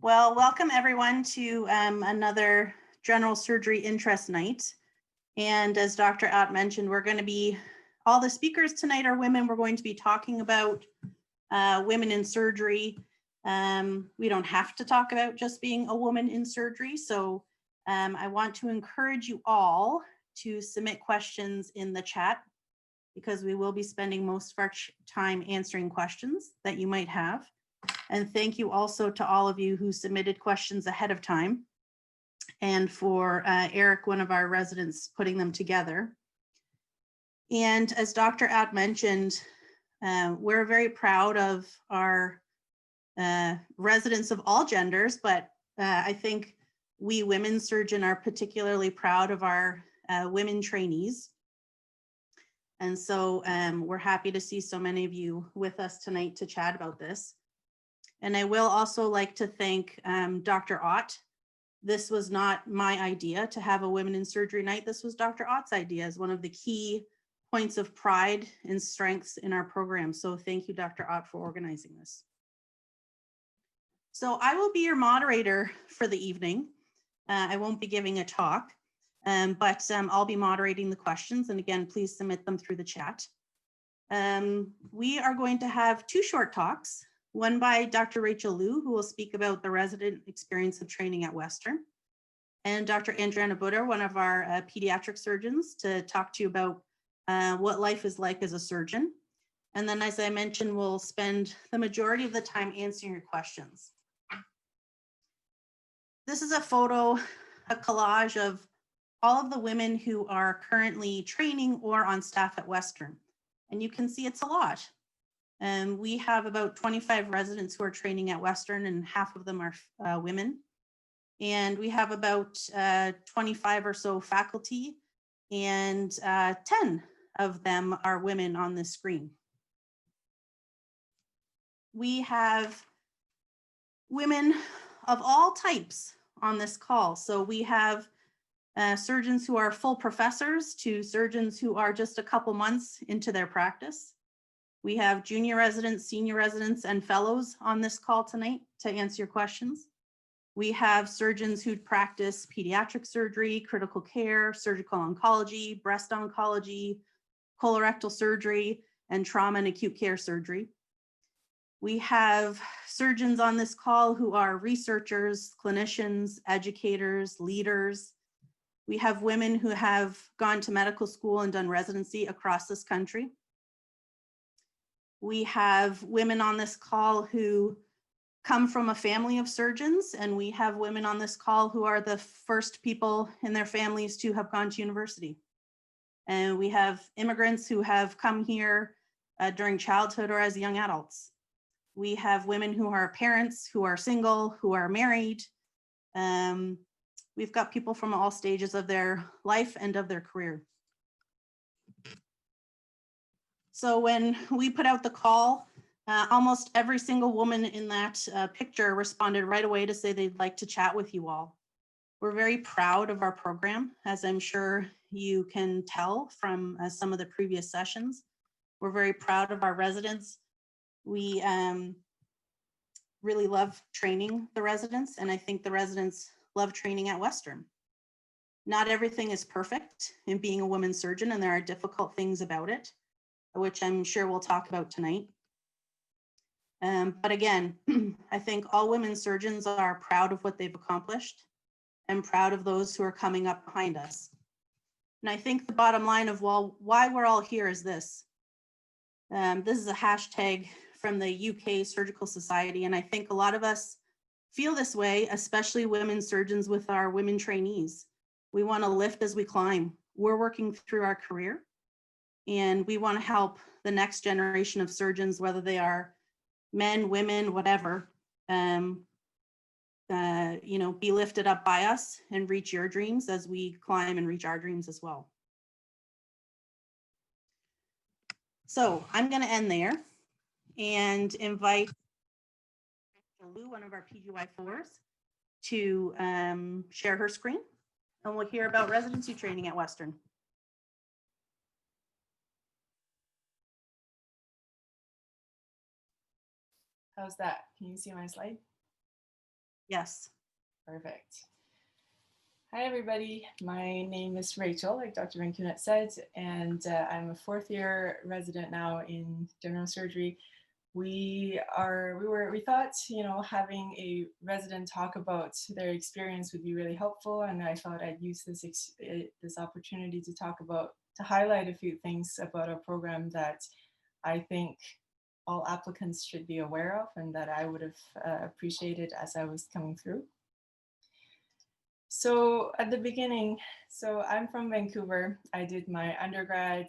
Well, welcome everyone to another general surgery interest night. And as Dr. Ott mentioned, all the speakers tonight are women. We're going to be talking about women in surgery. We don't have to talk about just being a woman in surgery. So I want to encourage you all to submit questions in the chat because we will be spending most of our time answering questions that you might have. And thank you also to all of you who submitted questions ahead of time and for Eric, one of our residents, putting them together. And as Dr. Ott mentioned, we're very proud of our residents of all genders, but I think we women surgeon are particularly proud of our women trainees. And so we're happy to see so many of you with us tonight to chat about this. And I will also like to thank Dr. Ott. This was not my idea to have a women in surgery night. This was Dr. Ott's idea as one of the key points of pride and strengths in our program. So thank you, Dr. Ott, for organizing this. So I will be your moderator for the evening. I won't be giving a talk, but I'll be moderating the questions. And again, please submit them through the chat. We are going to have two short talks. One by Dr. Rachel Liu, who will speak about the resident experience of training at Western, and Dr. Andreanna Buder, one of our pediatric surgeons, to talk to you about what life is like as a surgeon. And then, as I mentioned, we'll spend the majority of the time answering your questions. This is a photo, a collage of all of the women who are currently training or on staff at Western. And you can see it's a lot. We have about 25 residents who are training at Western, and half of them are women. And we have about 25 or so faculty, and 10 of them are women on this screen. We have women of all types on this call. So we have surgeons who are full professors to surgeons who are just a couple months into their practice. We have junior residents, senior residents, and fellows on this call tonight to answer your questions. We have surgeons who practice pediatric surgery, critical care, surgical oncology, breast oncology, colorectal surgery, and trauma and acute care surgery. We have surgeons on this call who are researchers, clinicians, educators, leaders. We have women who have gone to medical school and done residency across this country. We have women on this call who come from a family of surgeons, and we have women on this call who are the first people in their families to have gone to university. And we have immigrants who have come here during childhood or as young adults. We have women who are parents, who are single, who are married. We've got people from all stages of their life and of their career. So when we put out the call, almost every single woman in that picture responded right away to say they'd like to chat with you all. We're very proud of our program, as I'm sure you can tell from some of the previous sessions. We're very proud of our residents. We really love training the residents, and I think the residents love training at Western. Not everything is perfect in being a woman surgeon, and there are difficult things about it, which I'm sure we'll talk about tonight. But again, I think all women surgeons are proud of what they've accomplished and proud of those who are coming up behind us. And I think the bottom line of why we're all here is this. This is a hashtag from the UK Surgical Society, and I think a lot of us feel this way, especially women surgeons with our women trainees. We want to lift as we climb. We're working through our career, and we want to help the next generation of surgeons, whether they are men, women, whatever, be lifted up by us and reach your dreams as we climb and reach our dreams as well. So I'm going to end there and invite Lou, one of our PGY4s, to share her screen, and we'll hear about residency training at Western. How's that? Can you see my slide? Yes. Perfect. Hi, everybody. My name is Rachel, like Dr. Van Kunet said, and I'm a fourth year resident now in general surgery. We thought, having a resident talk about their experience would be really helpful, and I thought I'd use this opportunity to highlight a few things about our program that I think all applicants should be aware of, and that I would have appreciated as I was coming through. So at the beginning, I'm from Vancouver. I did my undergrad,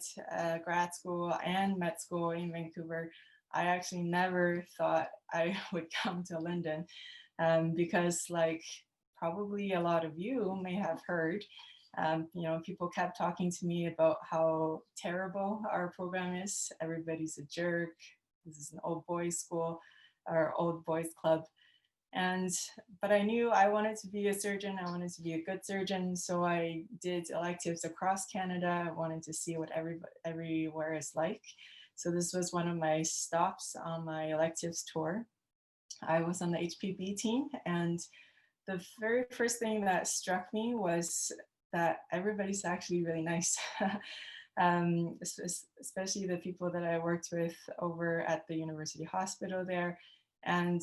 grad school, and med school in Vancouver. I actually never thought I would come to London because, like probably a lot of you may have heard, people kept talking to me about how terrible our program is. Everybody's a jerk. This is an old boys school or old boys club. But I knew I wanted to be a surgeon. I wanted to be a good surgeon. So I did electives across Canada. I wanted to see what everywhere is like. So this was one of my stops on my electives tour. I was on the HPB team, and the very first thing that struck me was that everybody's actually really nice. Especially the people that I worked with over at the university hospital there. And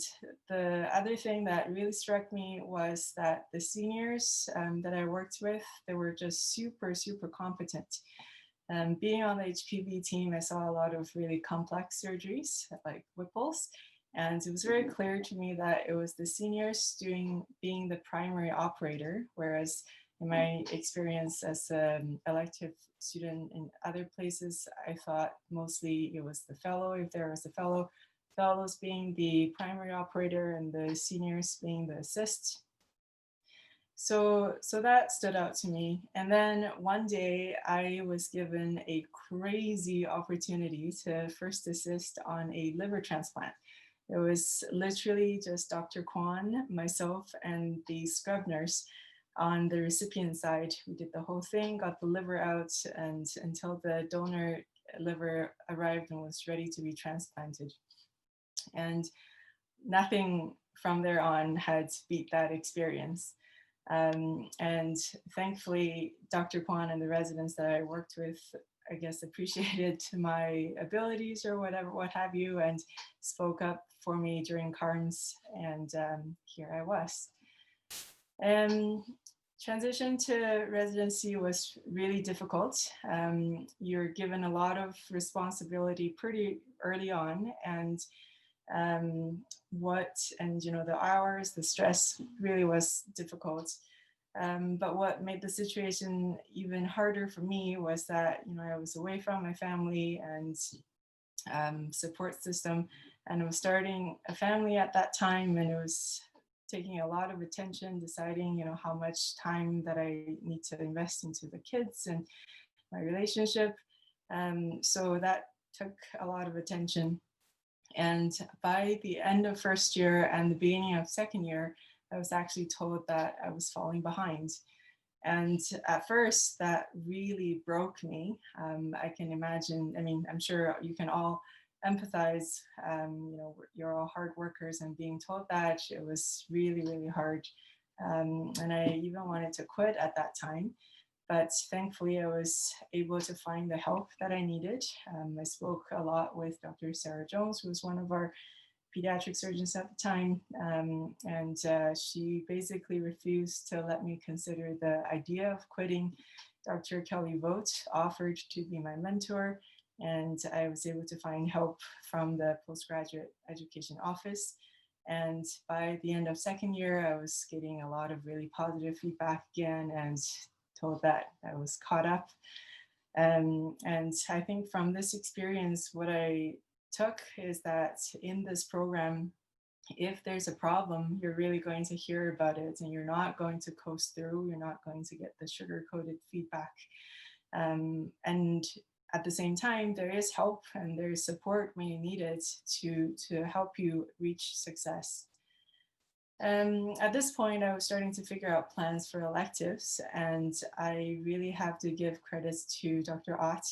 the other thing that really struck me was that the seniors that I worked with, they were just super, super competent. Being on the HPV team, I saw a lot of really complex surgeries like Whipple's. And it was very clear to me that it was the seniors being the primary operator, whereas in my experience as an elective student in other places, I thought mostly it was the fellow, if there was a fellow, fellows being the primary operator and the seniors being the assist. So that stood out to me. And then one day I was given a crazy opportunity to first assist on a liver transplant. It was literally just Dr. Kwan, myself, and the scrub nurse on the recipient side. We did the whole thing, got the liver out, and until the donor liver arrived and was ready to be transplanted. And nothing from there on had beat that experience. And thankfully, Dr. Kwan and the residents that I worked with, I guess, appreciated my abilities or what have you, and spoke up for me during CARMS, and here I was. Transition to residency was really difficult. You're given a lot of responsibility pretty early on, and the hours, the stress really was difficult. But what made the situation even harder for me was that, I was away from my family and support system, and I was starting a family at that time, and it was taking a lot of attention, deciding, how much time that I need to invest into the kids and my relationship. So that took a lot of attention. And by the end of first year and the beginning of second year, I was actually told that I was falling behind. And at first, that really broke me. I can imagine, I'm sure you can all empathize. You're all hard workers, and being told that, it was really, really hard. And I even wanted to quit at that time. But thankfully, I was able to find the help that I needed. I spoke a lot with Dr. Sarah Jones, who was one of our pediatric surgeons at the time. And she basically refused to let me consider the idea of quitting. Dr. Kelly Vogt offered to be my mentor, and I was able to find help from the postgraduate education office. And by the end of second year, I was getting a lot of really positive feedback again, and told that I was caught up. And I think from this experience, what I took is that in this program, if there's a problem, you're really going to hear about it, and you're not going to coast through. You're not going to get the sugar-coated feedback. And at the same time, there is help and there is support when you need it to help you reach success. At this point, I was starting to figure out plans for electives, and I really have to give credits to Dr. Ott.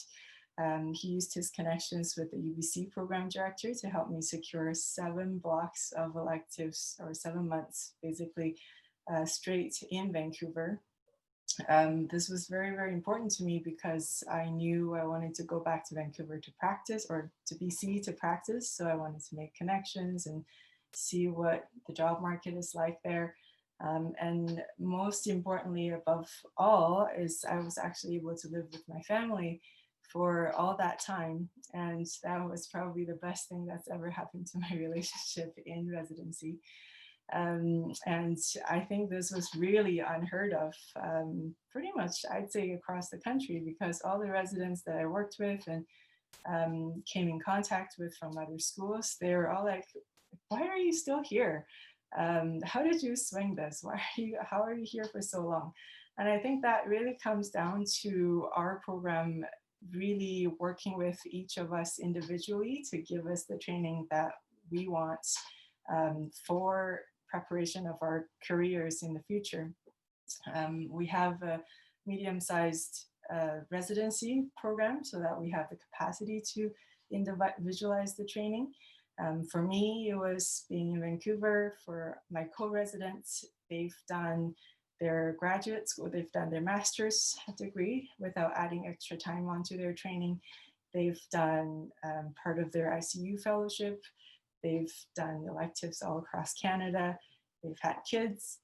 He used his connections with the UBC program director to help me secure 7 blocks of electives, or 7 months basically, straight in Vancouver. This was very, very important to me because I knew I wanted to go back to Vancouver to practice, or to BC to practice. So I wanted to make connections and see what the job market is like there. And most importantly, above all, is I was actually able to live with my family for all that time. And that was probably the best thing that's ever happened to my relationship in residency. And I think this was really unheard of, pretty much, I'd say, across the country, because all the residents that I worked with and came in contact with from other schools, they were all like, why are you still here? How did you swing this? How are you here for so long? And I think that really comes down to our program really working with each of us individually to give us the training that we want for preparation of our careers in the future. We have a medium-sized residency program so that we have the capacity to individualize the training. For me, it was being in Vancouver. For my co-residents, they've done their graduate school, they've done their master's degree without adding extra time onto their training. They've done part of their ICU fellowship. They've done electives all across Canada. They've had kids.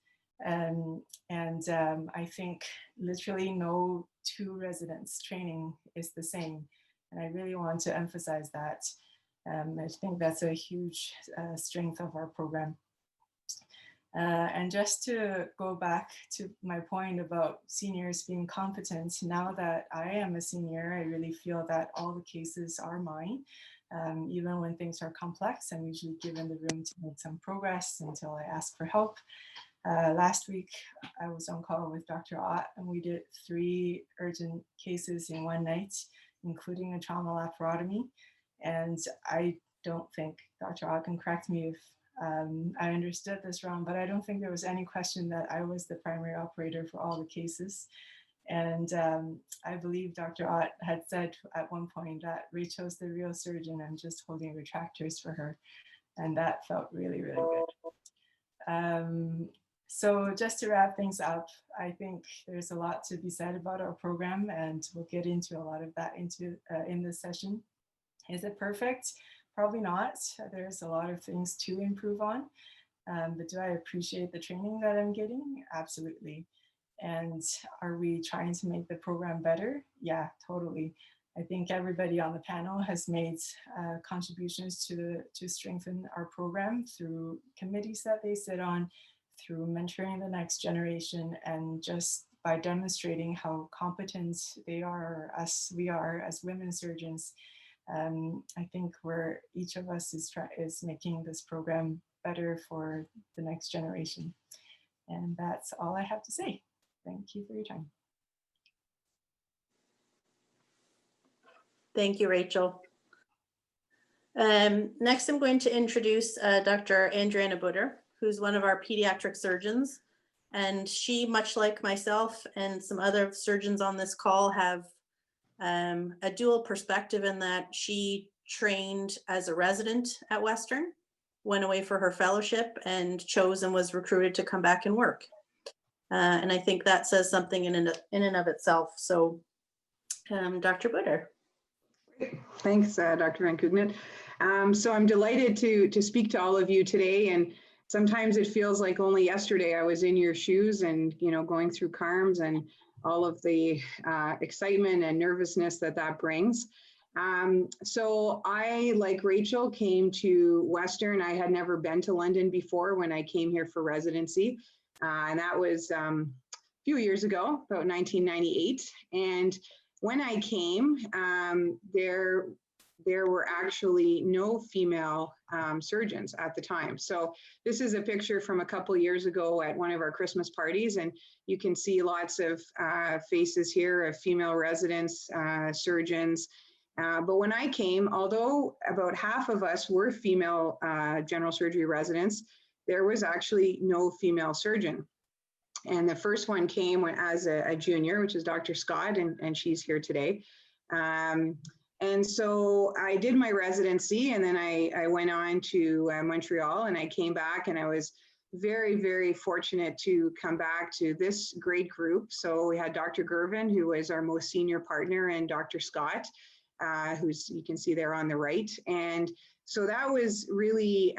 I think literally no 2 residents training is the same. And I really want to emphasize that. I think that's a huge strength of our program. And just to go back to my point about seniors being competent, now that I am a senior, I really feel that all the cases are mine. Even when things are complex, I'm usually given the room to make some progress until I ask for help. Last week, I was on call with Dr. Ott, and we did 3 urgent cases in one night, including a trauma laparotomy. And I don't think, Dr. Ott can correct me if I understood this wrong, but I don't think there was any question that I was the primary operator for all the cases. And I believe Dr. Ott had said at one point that Rachel's the real surgeon, I'm just holding retractors for her. And that felt really, really good. So just to wrap things up, I think there's a lot to be said about our program, and we'll get into a lot of that in this session. Is it perfect? Probably not. There's a lot of things to improve on. But do I appreciate the training that I'm getting? Absolutely. And are we trying to make the program better? Yeah, totally. I think everybody on the panel has made contributions to strengthen our program through committees that they sit on, through mentoring the next generation, and just by demonstrating how competent we are as women surgeons. I think each of us is making this program better for the next generation. And that's all I have to say. Thank you for your time. Thank you, Rachel. Next, I'm going to introduce Dr. Andreanna Buder, who's one of our pediatric surgeons. And she, much like myself and some other surgeons on this call, have a dual perspective in that she trained as a resident at Western, went away for her fellowship, and chose and was recruited to come back and work. And I think that says something in and of itself. So Dr. Buder. Thanks, Dr. Van Kugnet. So I'm delighted to speak to all of you today. And sometimes it feels like only yesterday I was in your shoes and, going through CARMs and all of the excitement and nervousness that brings. So I, like Rachel, came to Western. I had never been to London before when I came here for residency. And that was a few years ago, about 1998. And when I came, there were actually no female surgeons at the time. So this is a picture from a couple years ago at one of our Christmas parties, and you can see lots of faces here of female residents, surgeons. But when I came, although about half of us were female general surgery residents, there was actually no female surgeon. And the first one came as a junior, which is Dr. Scott, and she's here today. And so I did my residency, and then I went on to Montreal, and I came back, and I was very, very fortunate to come back to this great group. So we had Dr. Gervin, who was our most senior partner, and Dr. Scott, who's you can see there on the right. And so that was really,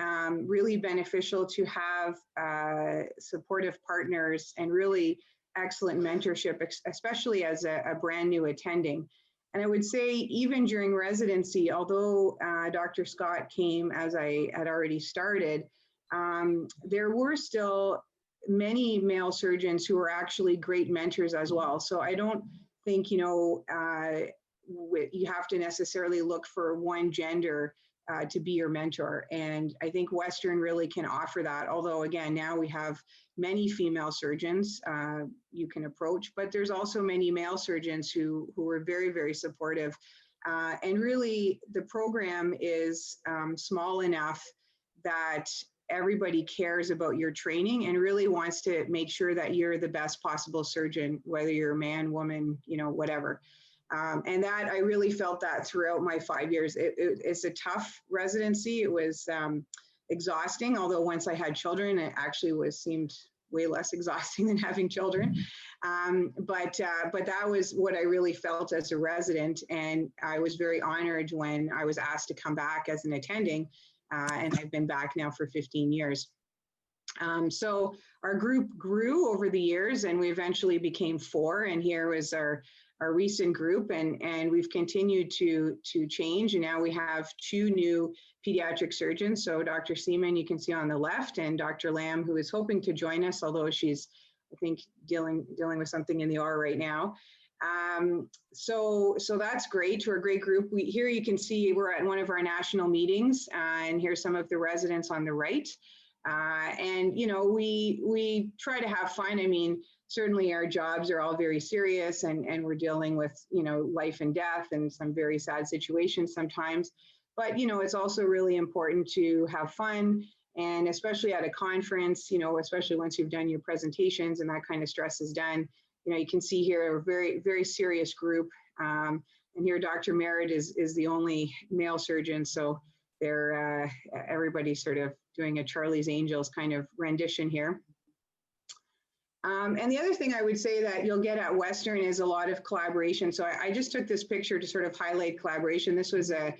really beneficial to have supportive partners and really excellent mentorship, especially as a brand new attending. And I would say even during residency, although Dr. Scott came as I had already started, there were still many male surgeons who were actually great mentors as well. So I don't think, you know, you have to necessarily look for one gender to be your mentor. And I think Western really can offer that. Although again, now we have many female surgeons you can approach, but there's also many male surgeons who are very, very supportive. And really the program is small enough that everybody cares about your training and really wants to make sure that you're the best possible surgeon, whether you're a man, woman, you know, whatever. And that I really felt that throughout my 5 years. It's a tough residency. It was exhausting, although once I had children, it actually seemed way less exhausting than having children. But that was what I really felt as a resident. And I was very honored when I was asked to come back as an attending. And I've been back now for 15 years. So our group grew over the years, and we eventually became 4. And here was our recent group, and we've continued to change. And now we have 2 new pediatric surgeons. So Dr. Seaman, you can see on the left, and Dr. Lamb, who is hoping to join us, although she's, I think, dealing with something in the OR right now. So that's great. We're a great group. Here you can see we're at one of our national meetings, and here's some of the residents on the right. And, you know, we try to have fun. I mean, certainly our jobs are all very serious, and we're dealing with, you know, life and death and some very sad situations sometimes. But, you know, it's also really important to have fun, and especially at a conference, you know, especially once you've done your presentations and that kind of stress is done. You know, you can see here a very, very serious group. And here Dr. Merritt is the only male surgeon. So they're everybody's sort of doing a Charlie's Angels kind of rendition here. And the other thing I would say that you'll get at Western is a lot of collaboration. So I just took this picture to sort of highlight collaboration. This was a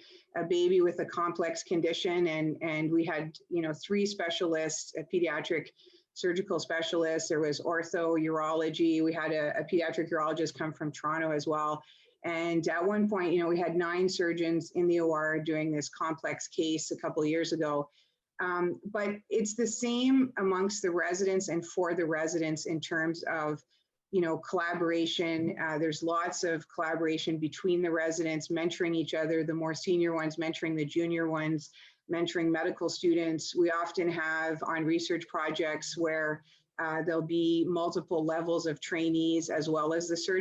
baby with a complex condition, and we had, you know, 3 specialists, a pediatric surgical specialist, there was ortho, urology, we had a pediatric urologist come from Toronto as well. And at one point, you know, we had 9 surgeons in the OR doing this complex case a couple of years ago. But it's the same amongst the residents and for the residents in terms of, you know, collaboration. There's lots of collaboration between the residents, mentoring each other, the more senior ones mentoring the junior ones, mentoring medical students. We often have on research projects where there'll be multiple levels of trainees as well as the surgeons.